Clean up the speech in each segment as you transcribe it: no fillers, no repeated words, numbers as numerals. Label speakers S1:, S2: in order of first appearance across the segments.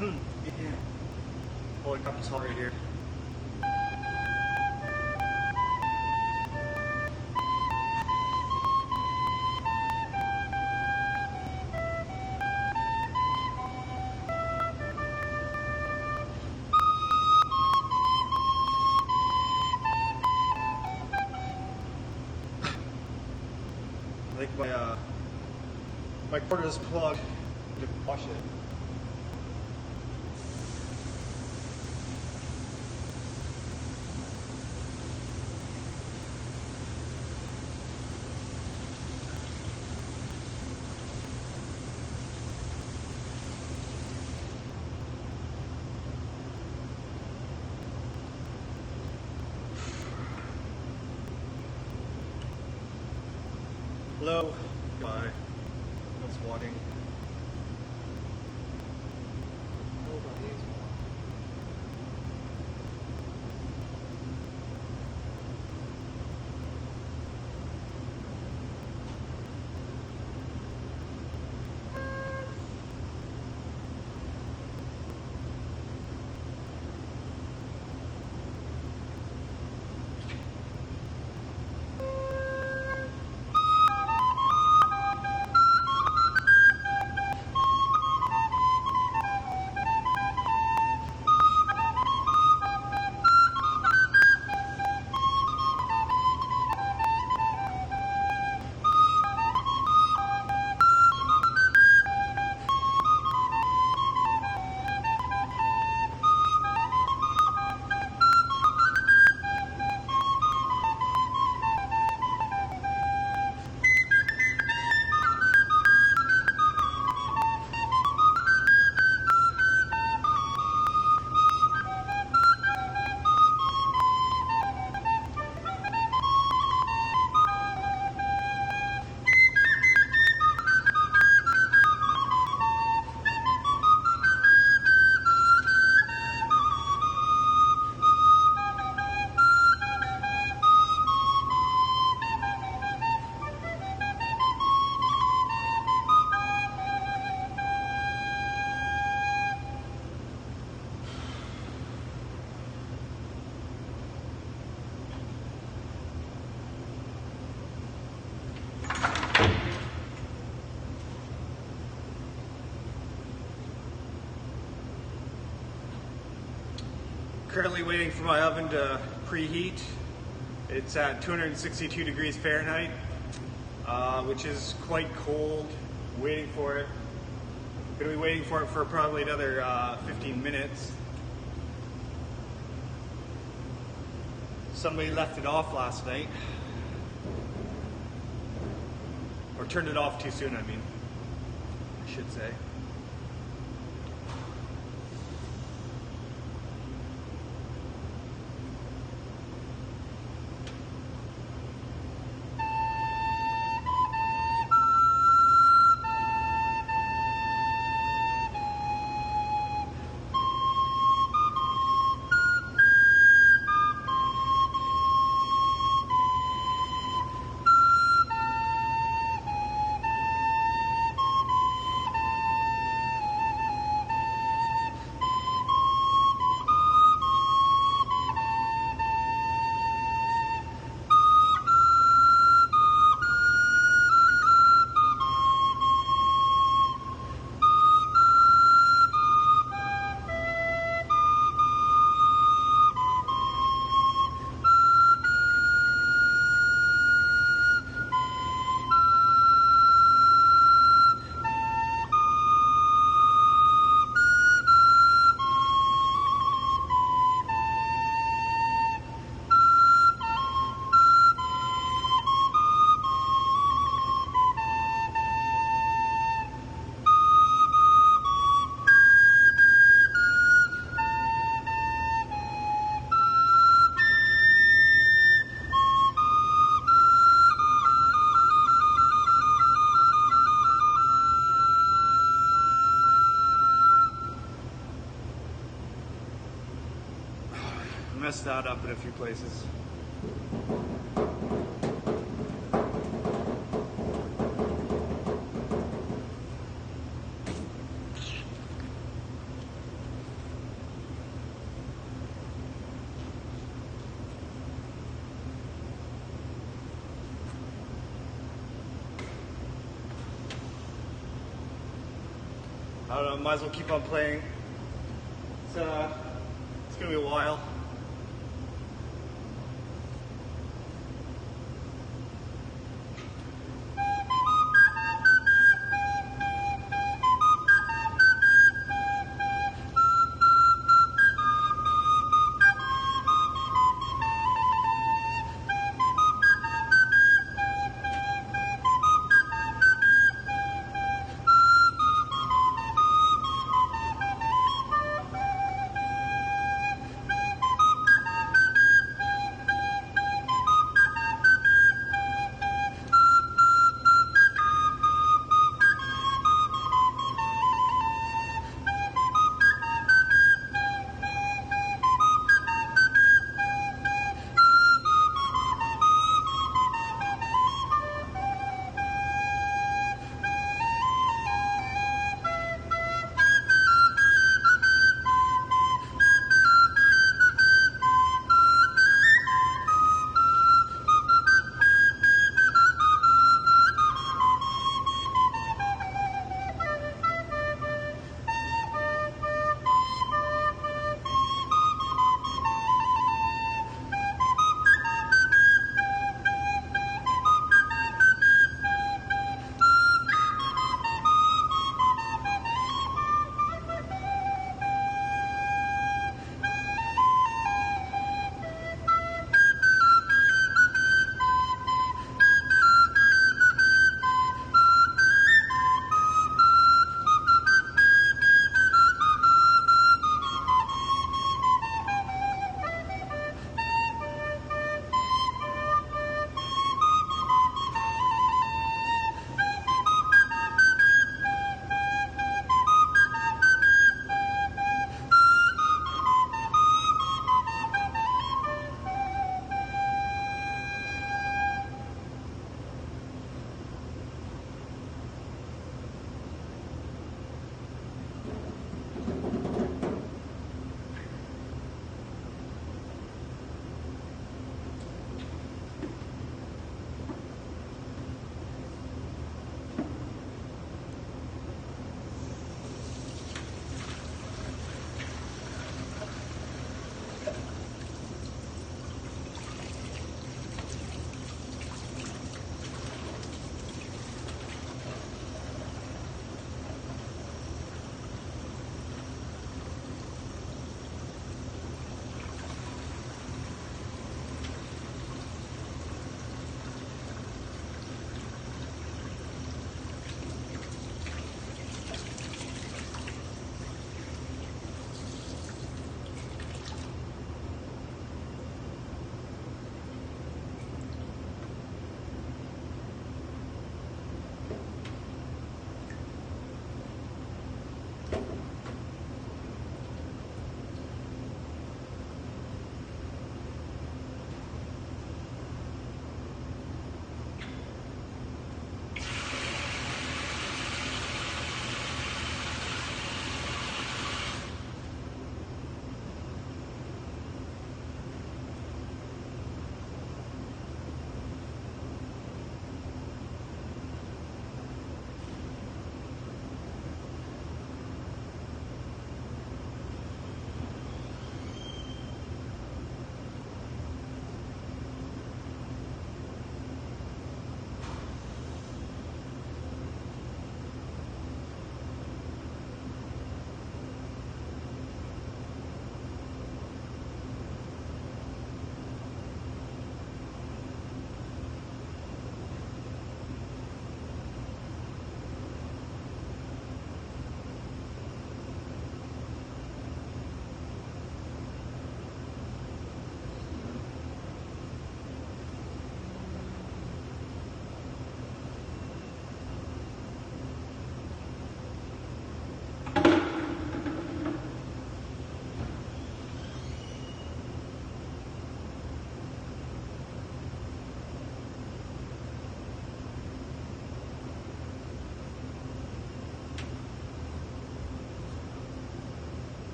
S1: Yeah. Holy crap, it's hot right here. I think my cord is plugged to wash it. Hello. Goodbye. That's wadding. Currently waiting for my oven to preheat. It's at 262 degrees Fahrenheit, which is quite cold. Waiting for it. Gonna be waiting for it for probably another 15 minutes. Somebody left it off last night. Or turned it off too soon, I mean, I should say. Messed that up in a few places. I don't know, might as well keep on playing. It's gonna be a while.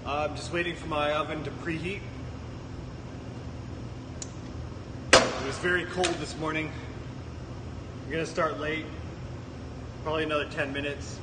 S1: I'm just waiting for my oven to preheat. It was very cold this morning. I'm gonna start late, probably another 10 minutes.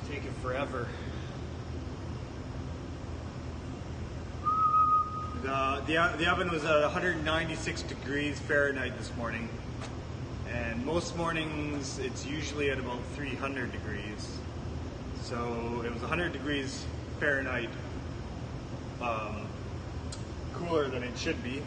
S1: Taking forever. The oven was at 196 degrees Fahrenheit this morning, and most mornings it's usually at about 300 degrees. So it was 100 degrees Fahrenheit cooler than it should be.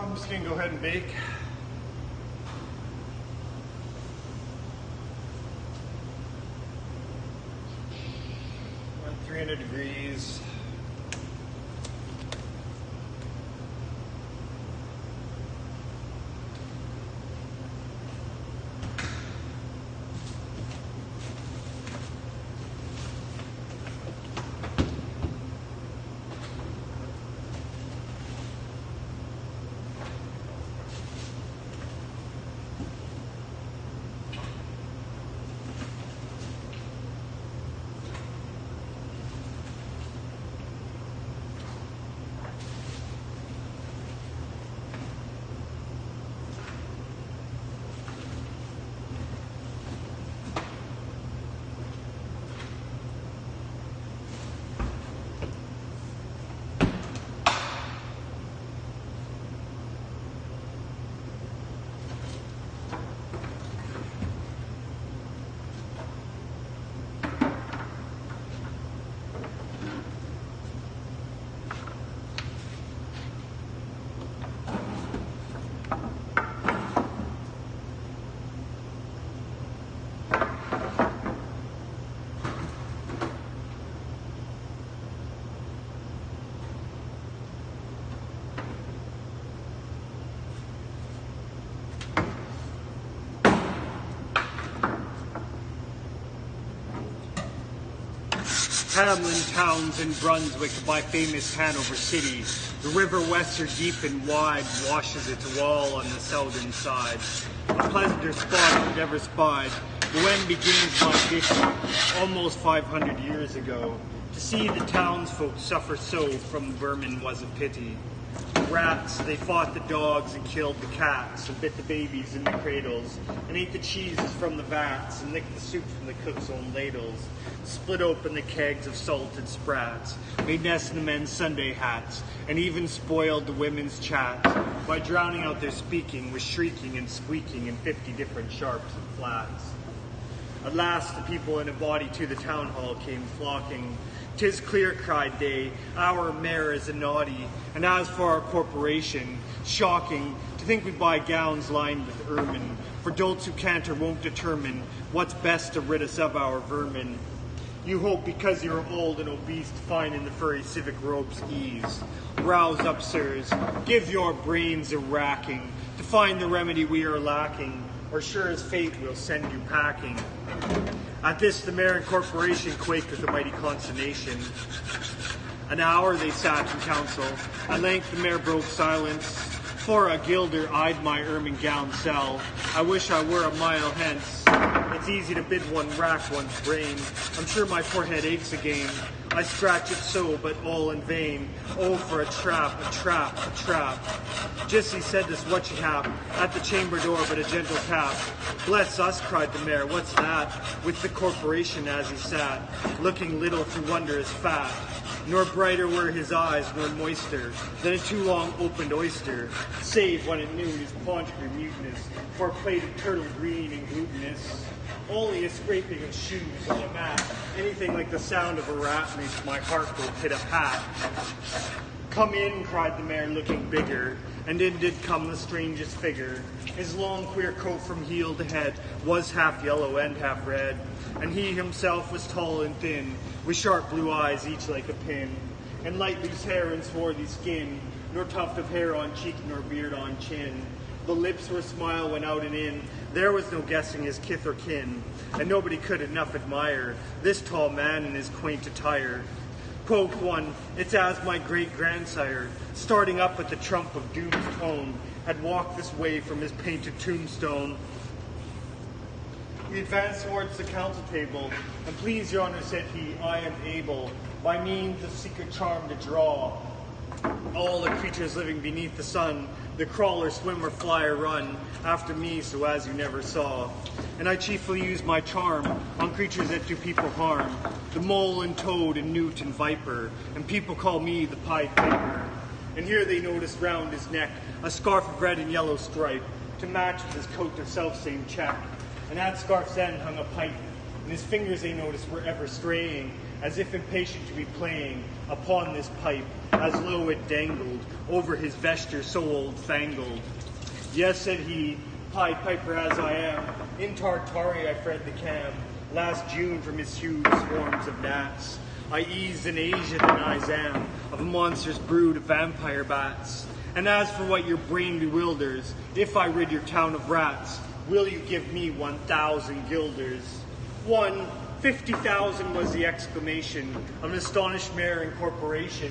S1: I'm just gonna go ahead and bake. 300 degrees. Hamlin towns in Brunswick, my famous Hanover city. The river Weser, deep and wide, washes its wall on the southern side. A pleasanter spot I've never spied. When begins my vision, almost 500 years ago. To see the townsfolk suffer so from vermin was a pity. Rats, they fought the dogs and killed the cats, and bit the babies in the cradles, and ate the cheeses from the vats, and licked the soup from the cook's own ladles, split open the kegs of salted sprats, made nests in the men's Sunday hats, and even spoiled the women's chats by drowning out their speaking with shrieking and squeaking in 50 different sharps and flats. At last the people in a body to the town hall came flocking. "'Tis clear," cried they, "our mayor is a naughty, and as for our corporation, shocking to think we buy gowns lined with ermine, for dolts who can't or won't determine what's best to rid us of our vermin. You hope because you're old and obese to find in the furry civic robes ease. Rouse up, sirs, give your brains a racking to find the remedy we are lacking, or sure as fate we'll send you packing." At this the mayor and corporation quaked with a mighty consternation. An hour they sat in council. At length the mayor broke silence. "For a guilder I'd my ermine gown sell. I wish I were a mile hence. It's easy to bid one rack one's brain. I'm sure my forehead aches again. I scratch it so, but all in vain. Oh, for a trap, a trap, a trap." Just he said this what you have at the chamber door, but a gentle tap. "Bless us," cried the mayor, "what's that?" With the corporation as he sat, looking little through wondrous fat. Nor brighter were his eyes, nor moister than a too long opened oyster, save when at noon his paunch grew mutinous, for a plate of turtle green and glutinous. Only a scraping of shoes on a mat, anything like the sound of a rat makes my heart go pit-a-pat. "Come in," cried the mayor, looking bigger, and in did come the strangest figure. His long queer coat from heel to head was half yellow and half red, and he himself was tall and thin, with sharp blue eyes each like a pin, and light loose hair and swarthy skin, nor tuft of hair on cheek nor beard on chin. The lips were smile went out and in. There was no guessing his kith or kin, and nobody could enough admire this tall man in his quaint attire. Quoth one, it's as my great-grandsire, starting up at the trump of doom's tone, had walked this way from his painted tombstone. He advanced towards the council table, and please, your honor, said he, I am able, by means of secret charm to draw all the creatures living beneath the sun, the crawl or swim or fly or run, after me so as you never saw. And I chiefly use my charm on creatures that do people harm, the mole and toad and newt and viper, and people call me the Pied Piper. And here they noticed round his neck a scarf of red and yellow stripe, to match with his coat of self-same check. And at scarf's end hung a pipe, and his fingers they noticed were ever straying, as if impatient to be playing upon this pipe, as low it dangled over his vesture so old-fangled. Yes, said he, Pied Piper as I am, in Tartary I fred the cam, last June from his huge swarms of gnats. I eased in Asia than I am, of a monstrous brood of vampire bats. And as for what your brain bewilders, if I rid your town of rats, will you give me 1,000 guilders? 50,000 was the exclamation of an astonished mayor and corporation.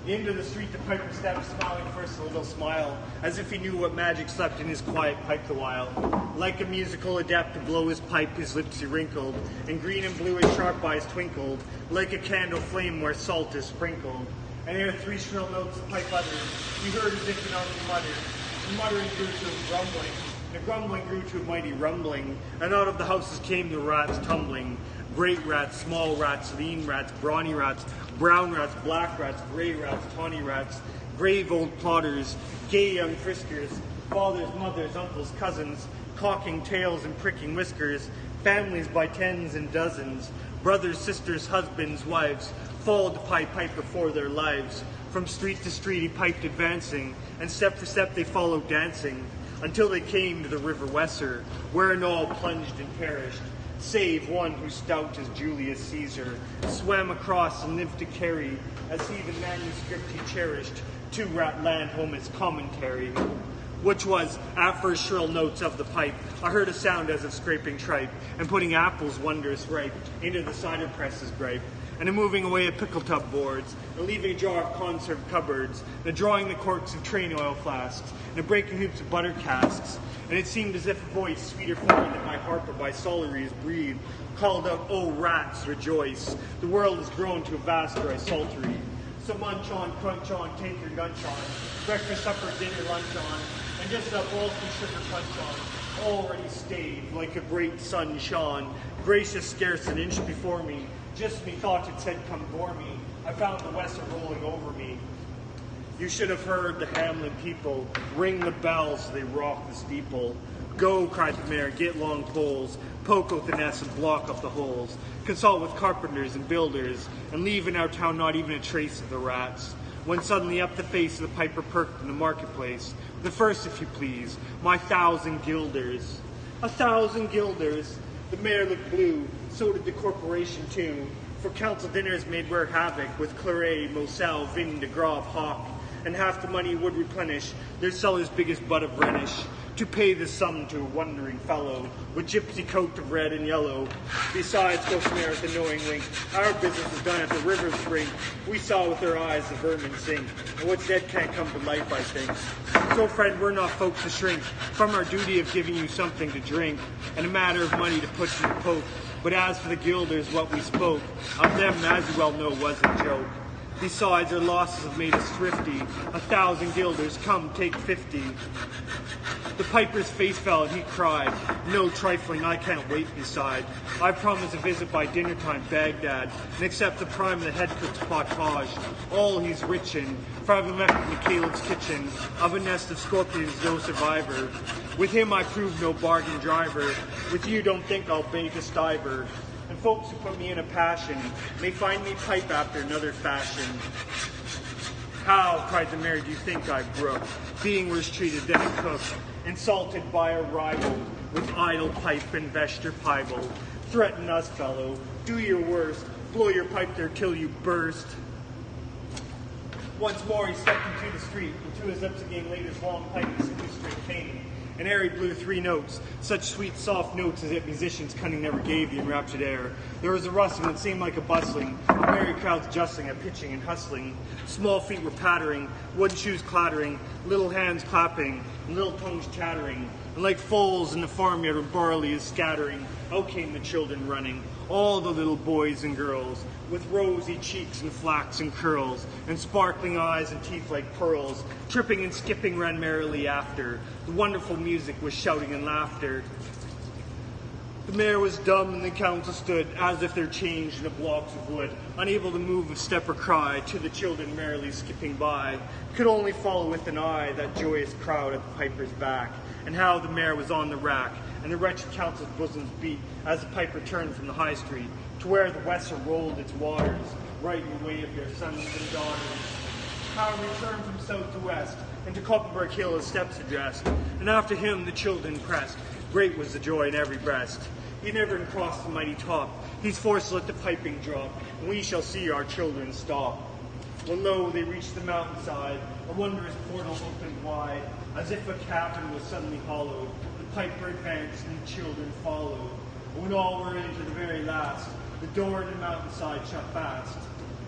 S1: Into the street the piper stepped, smiling first a little smile, as if he knew what magic slept in his quiet pipe the while. Like a musical adept to blow his pipe, his lips he wrinkled, and green and blue his sharp eyes twinkled, like a candle flame where salt is sprinkled. And ere 3 shrill notes the pipe uttered, he heard as if an army muttered. The muttering grew to a grumbling, the grumbling grew to a mighty rumbling, and out of the houses came the rats tumbling. Great rats, small rats, lean rats, brawny rats, brown rats, black rats, gray rats, tawny rats, grave old plotters, gay young friskers, fathers, mothers, uncles, cousins, cocking tails and pricking whiskers, families by tens and dozens, brothers, sisters, husbands, wives, followed the Pied Piper for their lives. From street to street he piped advancing, and step for step they followed dancing, until they came to the river Weser, wherein all plunged and perished, save one who stout as Julius Caesar, swam across and lived to carry, as he the manuscript he cherished, to rat land home its commentary. Which was, at first shrill notes of the pipe, I heard a sound as of scraping tripe, and putting apples wondrous ripe into the cider presses gripe, and a moving away of pickle tub boards, and leaving a jar of conserve cupboards, and a drawing the corks of train oil flasks, and a breaking hoops of butter casks. And it seemed as if a voice, sweeter for me than my harper by Soleries breathed, called out, "O rats, rejoice! The world has grown to a vast dry saltery. So munch on, crunch on, take your lunch on, breakfast, supper, dinner, lunch on, and just a bulky sugar punch on, already staved like a great sun shone, gracious scarce an inch before me. Just methought it said, come bore me. I found the Weser rolling over me. You should have heard the Hamlin people ring the bells, they rock the steeple. Go, cried the mayor, get long poles, poke out the nests and block up the holes. Consult with carpenters and builders, and leave in our town not even a trace of the rats. When suddenly up the face of the piper perked in the marketplace, the first, if you please, my 1,000 guilders. 1,000 guilders. The mayor looked blue, so did the corporation too, for council dinners made rare havoc with claret, moselle, vin de gras, hawk, and half the money would replenish their cellar's biggest butt of Rhenish, to pay the sum to a wondering fellow with gypsy coat of red and yellow. Besides, quoth the mayor with a knowing wink, our business is done at the river's brink. We saw with our eyes the vermin sink, and what's dead can't come to life, I think. So, friend, we're not folk to shrink from our duty of giving you something to drink, and a matter of money to put in the poke. But as for the guilders, what we spoke of them, as you well know, was a joke. Besides, our losses have made us thrifty. 1,000 guilders, come, take 50. The piper's face fell and he cried, no trifling, I can't wait beside. I promise a visit by dinner time, Baghdad, and accept the prime of the head cook's potage. All he's rich in, for I've left in the Caleb's kitchen, of a nest of scorpions no survivor. With him I prove no bargain driver, with you don't think I'll bait a stiver. And folks who put me in a passion may find me pipe after another fashion. How, cried the mayor, do you think I brook, being worse treated than a cook, insulted by a rival, with idle pipe and vesture piebald? Threaten us, fellow, do your worst, blow your pipe there till you burst. Once more he stepped into the street, and to his lips again laid his long pipe as a straight cane. And ere he blew 3 notes, such sweet soft notes as if musicians cunning never gave the enraptured air. There was a rustling that seemed like a bustling, merry crowds justling, a pitching and hustling. Small feet were pattering, wooden shoes clattering, little hands clapping, and little tongues chattering. And like foals in the farmyard where barley is scattering, out came the children running, all the little boys and girls, with rosy cheeks and flax and curls, and sparkling eyes and teeth like pearls. Tripping and skipping ran merrily after. The wonderful music was shouting and laughter. The mayor was dumb and the council stood as if they're changed into blocks of wood, unable to move a step or cry, to the children merrily skipping by. Could only follow with an eye that joyous crowd at the piper's back, and how the mayor was on the rack, and the wretched council's bosoms beat as the pipe returned from the high street to where the Weser rolled its waters, right in the way of their sons and daughters. How returned from south to west, and to Koppenberg Hill his steps addressed, and after him the children pressed. Great was the joy in every breast. He never crossed the mighty top. He's forced to let the piping drop, and we shall see our children stop. When lo, they reached the mountainside, a wondrous portal opened wide, as if a cavern was suddenly hollowed. The piper advanced, and the children followed. And when all were in to the very last, the door in the mountainside shut fast.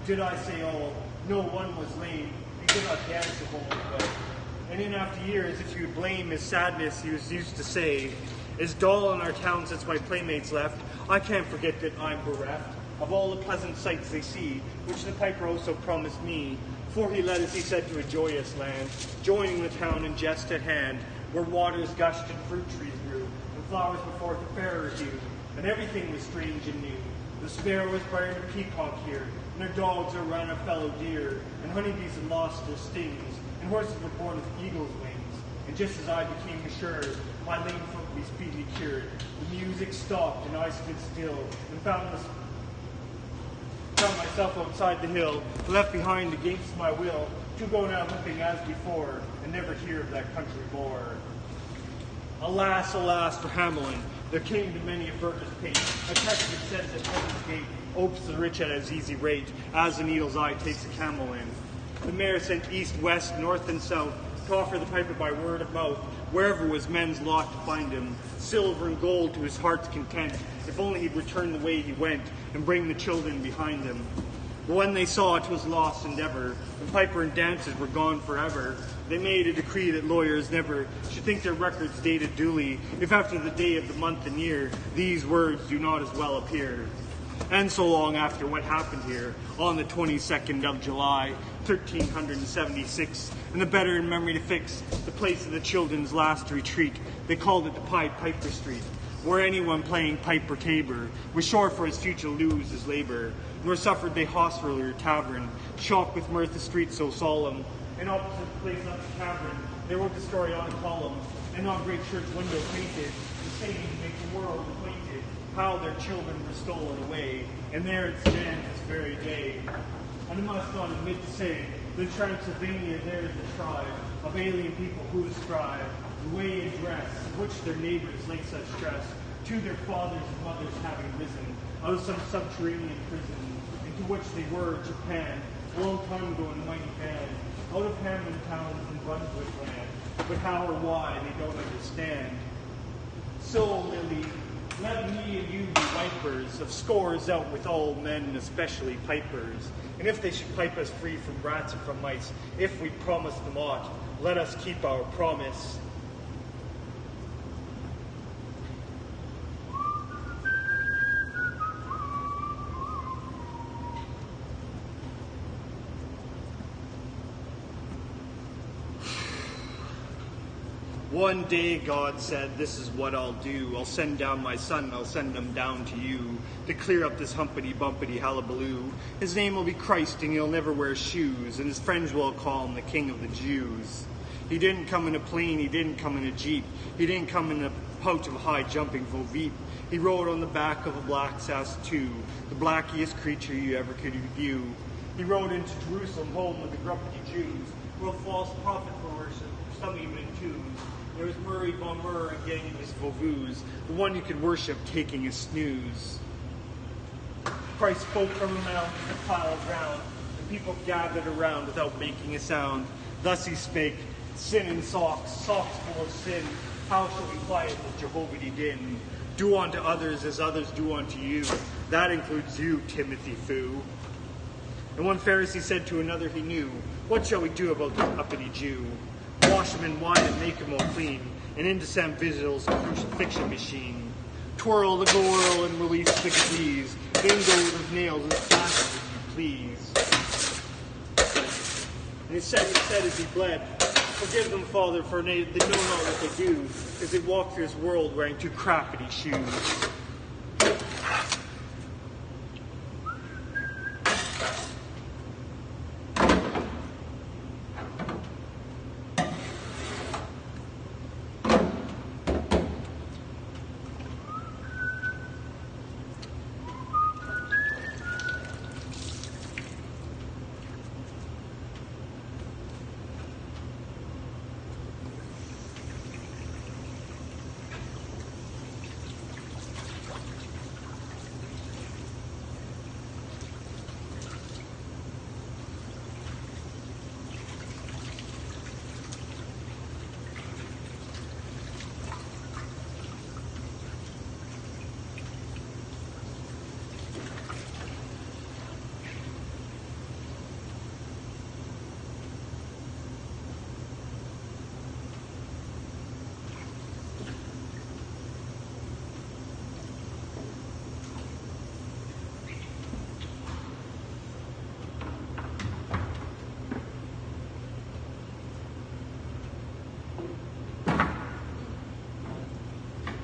S1: Did I say all? No one was lame, and could not dance the whole way. And in after years, if you would blame his sadness, he was used to say, is dull in our town since my playmates left. I can't forget that I'm bereft of all the pleasant sights they see, which the piper also promised me. For he led us, he said, to a joyous land, joining the town in jest at hand, where waters gushed and fruit trees grew, and flowers before the fairer hue, and everything was strange and new. The sparrow was buried a peacock here, and their dogs ran a fellow deer, and honeybees had lost their stings, and horses were born with eagle's wings. And just as I became assured, my lame foot would be speedily cured. The music stopped, and I stood still, and found myself outside the hill, left behind against my will, to go now limping as before, and never hear of that country more. Alas, alas for Hamelin, there came to many a burgher's pate, a text that says at heaven's gate, opes the rich at as easy rate, as the needle's eye takes a camel in. The mayor sent east, west, north, and south, to offer the piper by word of mouth, wherever was men's lot to find him, silver and gold to his heart's content, if only he'd return the way he went, and bring the children behind him. But when they saw 'twas lost endeavor, the piper and dances were gone forever, they made a decree that lawyers never should think their records dated duly, if after the day of the month and year, these words do not as well appear. And so long after what happened here, on the 22nd of July, 1376, and the better in memory to fix the place of the children's last retreat, they called it the Piper Street, where anyone playing pipe or tabor was sure for his future lose his labor, nor suffered they hostelry or tavern, shocked with mirth the street so solemn, and opposite the place up the cavern, they wrote the story on a column, and on great church window painted, the saying to make the world acquainted, how their children were stolen away, and there it stands this very day. And I must not admit to say, that Transylvania there is a tribe of alien people who strive, the way and dress, of which their neighbors lay such stress, to their fathers and mothers having risen, out of some subterranean prison, into which they were, Japan, a long time ago in a mighty band, out of Hammond towns and Brunswick land, but how or why they don't understand. So, Lily, let me and you be wipers of scores out with all men, especially pipers. And if they should pipe us free from rats and from mice, if we promise them aught, let us keep our promise. One day God said, this is what I'll do. I'll send down my son, I'll send him down to you to clear up this humpity-bumpity hullabaloo. His name will be Christ and he'll never wear shoes, and his friends will call him the King of the Jews. He didn't come in a plane, he didn't come in a jeep, he didn't come in a pouch of high-jumping Vovip. He rode on the back of a black Sass-2, the blackiest creature you ever could view. He rode into Jerusalem, home of the grumpy Jews, where a false prophet for worship, some even in tombs. There was Murray von Murr and getting his Vauvouz, the one you could worship taking a snooze. Christ spoke from a mountain, a pile of ground, and people gathered around without making a sound. Thus he spake, sin in socks, socks full of sin. How shall we quiet the Jehovah din? Do unto others as others do unto you. That includes you, Timothy Foo. And one Pharisee said to another he knew, what shall we do about this uppity Jew? Wash him in wine and make him all clean, and into Sam Vigil's crucifixion machine. Twirl the girl and release the disease, then go with nails as fast as you please. And he said as he bled, forgive them, Father, for they know not what they do, as they walk through this world wearing two crappity shoes.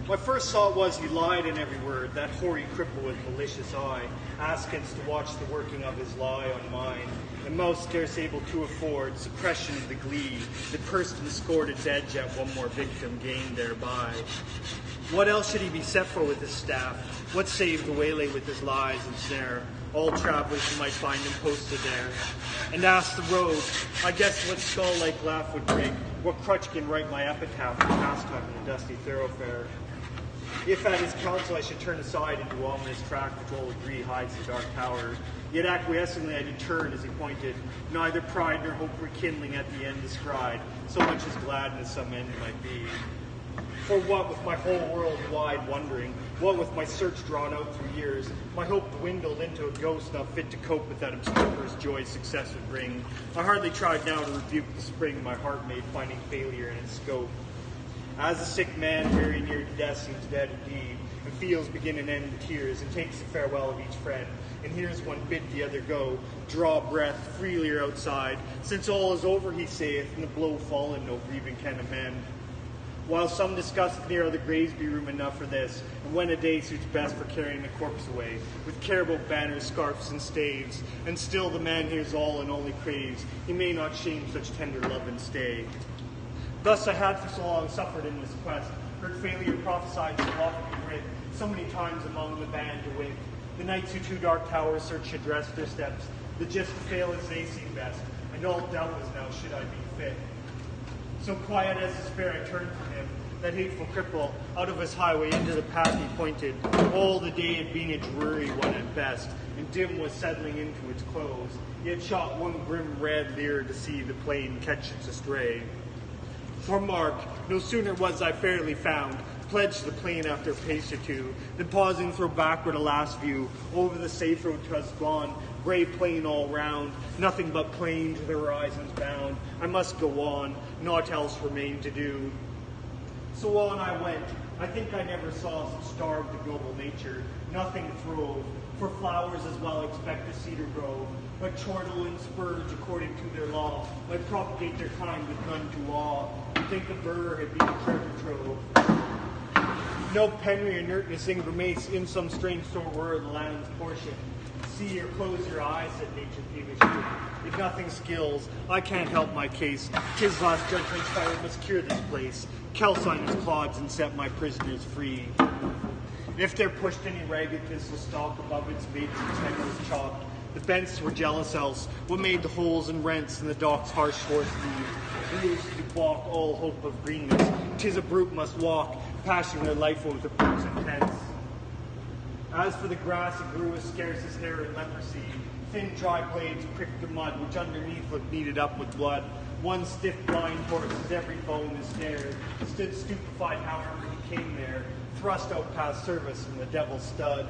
S1: My first thought was he lied in every word, that hoary cripple with malicious eye, askance to watch the working of his lie on mine, and mouth scarce able to afford suppression of the glee that pursed and scored its edge at one more victim gained thereby. What else should he be set for with his staff? What save the waylay with his lies and snare? All travelers who might find him posted there. And ask the road, I guess what skull-like laugh would break, what crutch can write my epitaph for pastime in a dusty thoroughfare. If at his counsel I should turn aside into ominous track which all agree hides the dark tower, yet acquiescently I deterred as he pointed, neither pride nor hope rekindling at the end descried, so much as gladness some end might be. For what with my whole world wide wondering, what with my search drawn out through years, my hope dwindled into a ghost not fit to cope with that obscurest joy success would bring. I hardly tried now to rebuke the spring my heart made, finding failure in its scope. As a sick man very near to death seems dead indeed, and feels begin and end the tears, and takes the farewell of each friend, and hears one bid the other go, draw breath freely outside, since all is over, he saith, and the blow fallen no grieving can amend. While some discuss near the graves be room enough for this, and when a day suits best for carrying the corpse away, with caribou banners, scarfs, and staves, and still the man hears all and only craves, he may not shame such tender love and stay. Thus I had for so long suffered in this quest, heard failure prophesied to lofty grit, so many times among the band to wit. The knights who to dark towers search should rest their steps, the just to fail as they seem best, and all doubt was now should I be fit. So quiet as despair I turned from him, that hateful cripple, out of his highway into the path he pointed. All the day had been a dreary one at best, and dim was settling into its close, yet shot one grim red leer to see the plain catch its astray. For mark, no sooner was I fairly found, pledged the plain after a pace or two, then pausing throw backward a last view, over the safe road 'twas gone, grey plain all round, nothing but plain to the horizon's bound. I must go on, naught else remained to do. So on I went. I think I never saw such starved to global nature. Nothing throve, for flowers as well expect a cedar grove, but chortle and spurge according to their law might propagate their kind with none to awe. You'd think a burr had been a treasure trove. No penury inertness in grimace in some strange store were the land's portion. See or close your eyes, said nature peevishly. If nothing skills, I can't help my case. 'Tis last judgment's fire must cure this place. Calcine his clods and set my prisoners free. If there pushed any ragged thistle stalk above its mates its head was chopped, the bents were jealous else. What made the holes and rents in the dock's harsh horse leave? Wheels to balk all hope of greenness. 'Tis a brute must walk, passing their life with the brute's intense. As for the grass, it grew as scarce as hair in leprosy. thin, dry blades pricked the mud, which underneath looked kneaded up with blood. One stiff, blind horse, with every bone is stared, stood stupefied however he came there, thrust out past service in the devil's stud.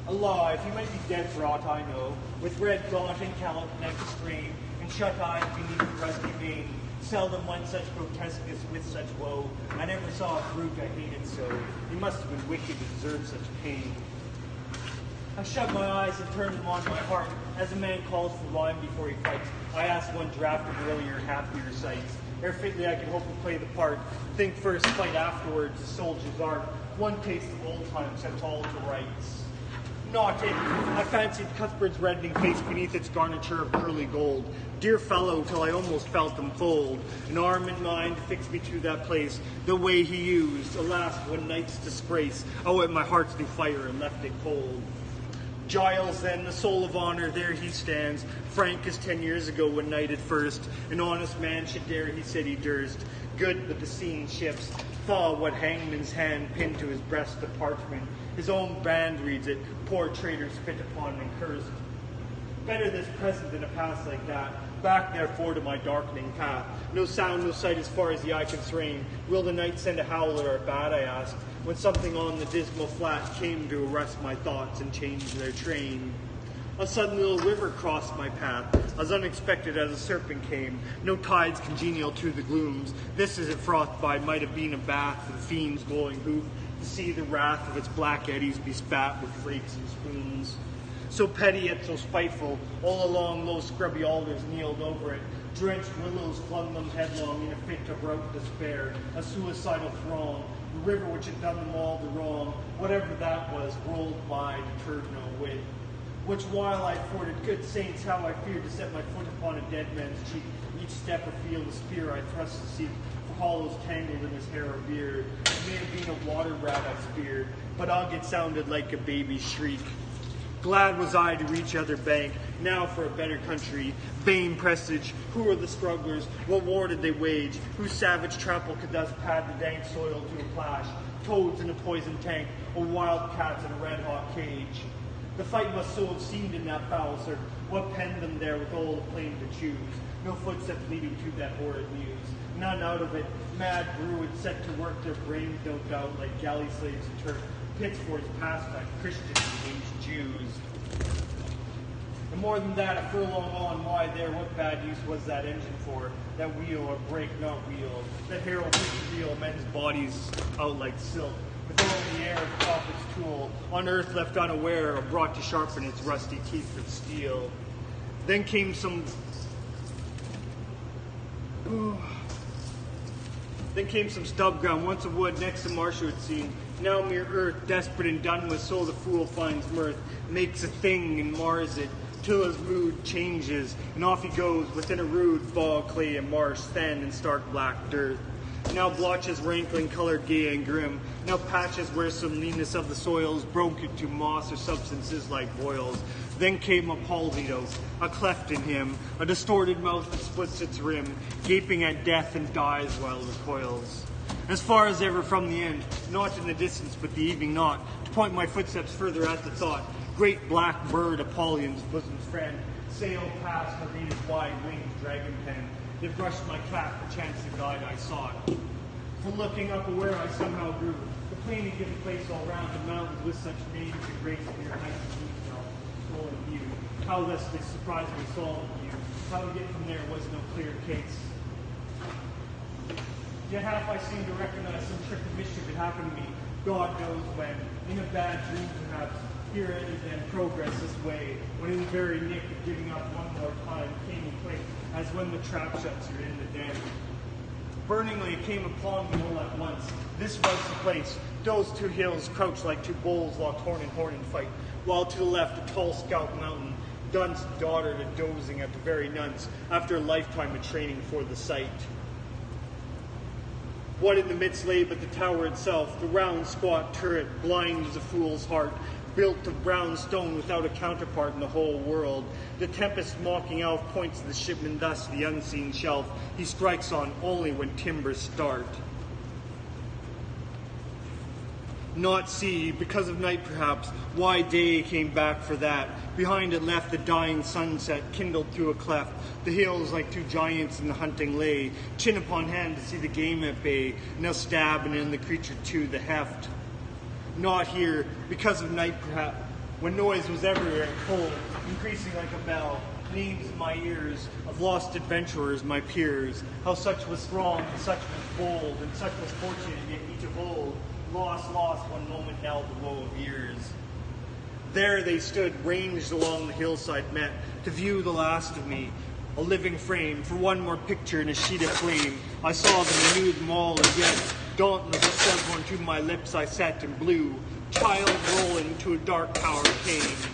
S1: Alive, he might be dead for aught I know, with red gaunt and callout neck strained, and shut eyes beneath the rusty mane. Seldom one such grotesqueness with such woe. I never saw a brute I hated so. He must have been wicked to deserve such pain. I shut my eyes and turned them on my heart. As a man calls for wine before he fights, I asked one draft of earlier, happier sights. Ere fitly I could hope to play the part. Think first, fight afterwards, a soldier's art. One taste of old times sets all to rights. Not it. I fancied Cuthbert's reddening face beneath its garniture of curly gold. Dear fellow, till I almost felt them fold. An arm and mind fixed me to that place. The way he used, alas, one night's disgrace. Oh, at my heart's new fire and left it cold. Giles, then, the soul of honor, there he stands, frank as 10 years ago when knighted first. An honest man should dare, he said he durst. Good, but the scene shifts. Thaw what hangman's hand pinned to his breast the parchment. His own band reads it, poor traitor spit upon and cursed. Better this present than a past like that. Back, therefore, to my darkening path. No sound, no sight as far as the eye can strain. Will the night send a howler or a bat, I asked, when something on the dismal flat came to arrest my thoughts and change their train. A sudden little river crossed my path, as unexpected as a serpent came. No tides congenial to the glooms. This, as it frothed by, might have been a bath for the fiend's glowing hoof, to see the wrath of its black eddies be spat with flakes and spoons. So petty yet so spiteful, all along low scrubby alders kneeled over it. Drenched willows flung them headlong in a fit of rout despair, a suicidal throng. The river which had done them all the wrong, whatever that was, rolled by, deterred no whit. Which while I forded, good saints, how I feared to set my foot upon a dead man's cheek. Each step afield a spear I thrust to seek, for hollows tangled in his hair or beard. It may have been a water rat I speared, but ugh, it sounded like a baby's shriek. Glad was I to reach other bank, now for a better country. Vain presage, who were the strugglers? What war did they wage? Whose savage trample could thus pad the dank soil to a plash? Toads in a poison tank, or wild cats in a red-hot cage. The fight must so have seemed in that foul cirque. What penned them there with all the plain to choose? No footsteps leading to that horrid news. None out of it. Mad brew had set to work their brains, no doubt, like galley slaves in Turk. Pitchforks passed by Christians against Jews. And more than that, a furlong on, why there, what bad use was that engine for? That wheel, or brake, not wheel. That herald which reel men's bodies out like silk. With all the air of prophet's tool, on earth left unaware, or brought to sharpen its rusty teeth with steel. Then came some stub ground, once a wood, next a marsh it seemed. Now mere earth, desperate and done with, so the fool finds mirth, makes a thing and mars it, till his mood changes, and off he goes within a rude bog, clay and marsh, sand and stark black dirt. Now blotches rankling colored gay and grim, now patches where some leanness of the soils broke into moss or substances like boils. Then came a palsito, a cleft in him, a distorted mouth that splits its rim, gaping at death and dies while it recoils. As far as ever from the end, not in the distance but the evening knot, to point my footsteps further at the thought, great black bird, Apollyon's bosom's friend, sailed past Marina's wide winged dragon pen. They brushed my cap, perchance the guide I sought. For looking up where I somehow grew, the plain had given place all round the mountains with such names and grace near heights and stolen view. How less they surprisingly solved view. How to get from there was no clear case. Yet half I seemed to recognize some trick of mischief had happened to me. God knows when. In a bad dream perhaps. Here ended then progress this way, when in the very nick of giving up one more time came in quick, as when the trap shuts are in the den. Burningly it came upon me all at once. This was the place. Those two hills crouched like two bulls locked horn in horn in fight, while to the left a tall scout mountain, Dunce daughter to dozing at the very nunce, after a lifetime of training for the sight. What in the midst lay but the tower itself, the round squat turret, blind as a fool's heart, built of brown stone without a counterpart in the whole world. The tempest mocking elf points the shipman thus to the unseen shelf he strikes on only when timbers start. not see, because of night perhaps, why day came back for that. Behind it left the dying sunset, kindled through a cleft. The hills like two giants in the hunting lay, chin upon hand to see the game at bay, now stab and in the creature too, the heft. Not here, because of night perhaps, when noise was everywhere and cold, increasing like a bell, names in my ears, of lost adventurers, my peers, how such was strong, and such was bold, and such was fortunate, yet each of old, lost one moment now the woe of years. There they stood, ranged along the hillside met, to view the last of me, a living frame, for one more picture in a sheet of flame. I saw them and knew them all, and yet, dauntless as said one to my lips I set and blew, child rolling to a dark tower came.